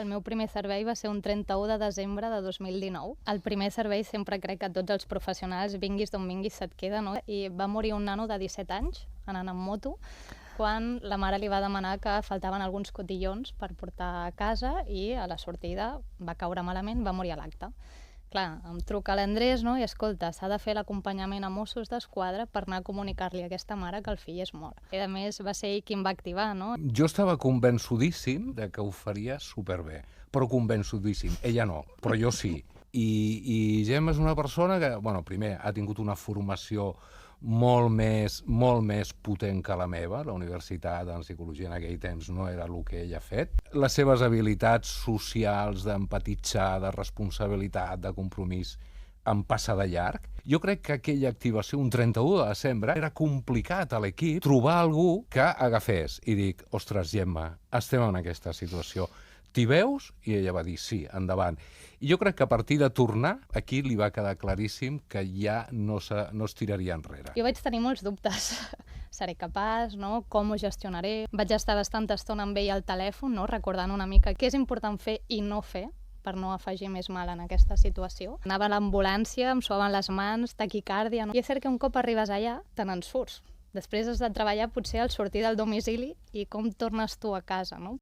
El meu primer servei va ser un 31 de desembre de 2019. El primer servei sempre crec que tots els professionals, vinguis d'on vinguis, se't queda, no? I va morir un nano de 17 anys anant amb moto quan la mare li va demanar que faltaven alguns cotillons per portar a casa i a la sortida va caure malament, va morir a l'acte. Clar, em truca l'Andrés, no? I escolta, s'ha de fer l'acompanyament a Mossos d'Esquadra per anar a comunicar-li a aquesta mare que el fill és mort. I a més va ser ell qui em va activar, no? Jo estava convençudíssim de que ho faria superbé, però convençudíssim. Ella no, però jo sí. I Gemma és una persona que, bueno, primer, ha tingut una formació molt més potent que la meva. La universitat en psicologia en aquell temps no era el que ella ha fet. Les seves habilitats socials d'empatitzar, de responsabilitat, de compromís, em passa de llarg. Jo crec que aquella activació, un 31 de desembre, era complicat a l'equip trobar algú que agafés i dic, ostres, Gemma, estem en aquesta situació. T'hi veus? I ella va dir sí, endavant. I jo crec que a partir de tornar, aquí li va quedar claríssim que ja no es tiraria enrere. Jo vaig tenir molts dubtes. Seré capaç, no? Com ho gestionaré? Vaig estar bastanta estona amb ell al telèfon, no? Recordant una mica què és important fer i no fer per no afegir més mal en aquesta situació. Anava a l'ambulància, em suaven les mans, taquicàrdia... No? I és cert que un cop arribes allà, te n'en surts. Després has de treballar potser al sortir del domicili i com tornes tu a casa, no?